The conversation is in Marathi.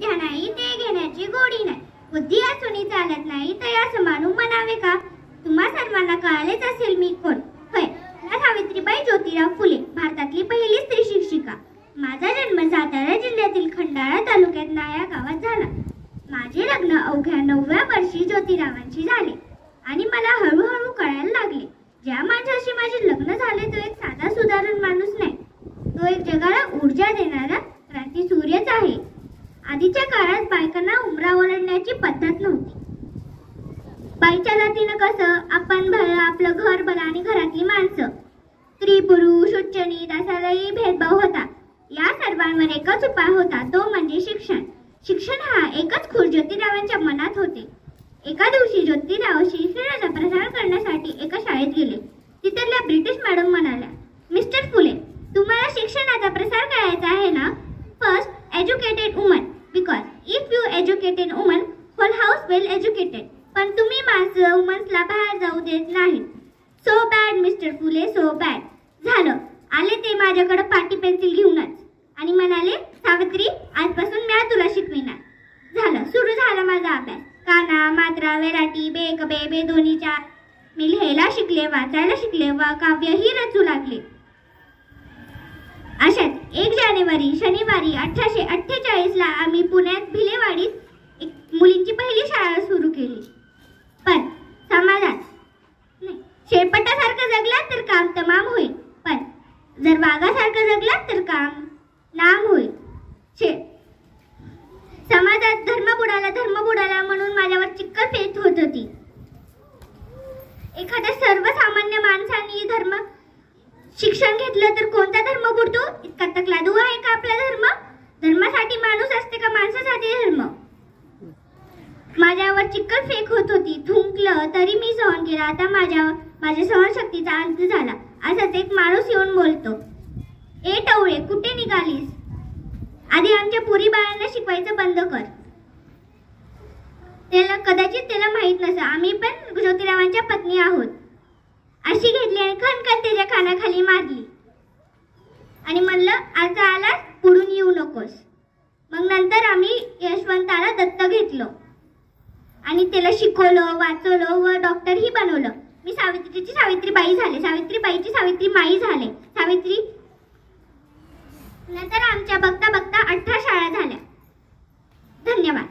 विद्या नाही ते घेण्याची गोडी नाही, बुद्धी असूनही चालत नाही तयास मानू म्हणावे का? तुम्हा सर्वांना कळालेच असेल मी कोण होय, सावित्रीबाई ज्योतिराव फुले, भारतातली पहिली स्त्री शिक्षिका. माझा जन्म सातारा जिल्ह्यातील खंडाळा तालुक्यात नाया गावात झाला. माझे लग्न अवघ्या 9व्या वर्षी ज्योतिरावांशी झाले आणि मला हळूहळू कळायला लागले, ज्या माणसाशी माझे लग्न झाले तो एक साधा सुधारण माणूस नाही, तो एक जगाला ऊर्जा देणारा क्रांती सूर्यच आहे. आधीच्या काळात बायकांना उमरा ओलांडण्याची पद्धत नव्हती. बाईच्या जातीनं कसं आपण भलं आपलं घर बघा आणि घरातली माणसं, स्त्री पुरुष उच्च नीच असाही भेदभाव होता. या सर्वांवर एकच उपाय होता, तो म्हणजे शिक्षण. शिक्षण हा एकच खूर ज्योतिरावांच्या मनात होते. एका दिवशी ज्योतिराव शिक्षणाचा प्रसार करण्यासाठी एका शाळेत गेले. तिथल्या ब्रिटिश मॅडम म्हणाल्या, मिस्टर फुले, तुम्हाला शिक्षणाचा प्रसार करायचा आहे ना? First educated woman, because if you educated woman whole house well educated. पण तुम्ही माणसं वुमन्सला बाहेर जाऊ देत नाही. So bad mister Phule, so bad. झालं, आले ते माझ्याकडे पाटी पेन्सिल घेऊनच आणि म्हणाले, सावित्री, आजपासून मी तुला शिकविणार. झालं, सुरू झाला माझा अभ्यास. काना, मात्रा, वेराटी, बेकबे, बेदोनीच्या मी लिहायला शिकले, वाचायला शिकले व काव्यही रचू लागले. अशात 1 जानेवारी शनिवारी 1848 ला आम्ही पुण्यात भिलेवाडीत एक मुलींची पहिली शाळा सुरू केली. पण समाजात शेपटासारखं जगला तर काम तमाम होईल, पण जर वाघासारखं जगला तर काम नाम होईल. समाजात धर्म बुडाला म्हणून माझ्यावर चिक्कल फेक होत होती. एखाद्या सर्वसामान्य माणसाने शिक्षण घेतलं तर कोणता धर्म बुडतो? इतका तकलादू आहे का आपला धर्म? धर्मासाठी माणूस असते का माणसासाठी धर्म? माझ्यावर चिक्कल फेक होत होती. थुंकलं तरी मी सहन केलं. आता माझ्या सहनशक्तीचा अंत झाला. असाच एक माणूस येऊन बोलतो, ए टवळे, कुठे निघालीस? आधी आमच्या पुरी बाळांना शिकवायचं बंद कर. कदाचित त्याला माहित नसेल, आम्ही पण ज्योतिरावांच्या पत्नी आहोत. अशी घेतली आणि खणखण त्याच्या कानाखाली मारली आणि म्हणलं, आता आला पुढून येऊ नकोस. मग नंतर आम्ही यशवंताला दत्त घेतलं आणि त्याला शिकवलं, वाचवलं व डॉक्टरही बनवलं. मी सावित्रीची सावित्रीबाई झाले, सावित्रीबाईची सावित्रीमाई झाले. नंतर आमच्या बघता 18 शाळा झाल्या. धन्यवाद.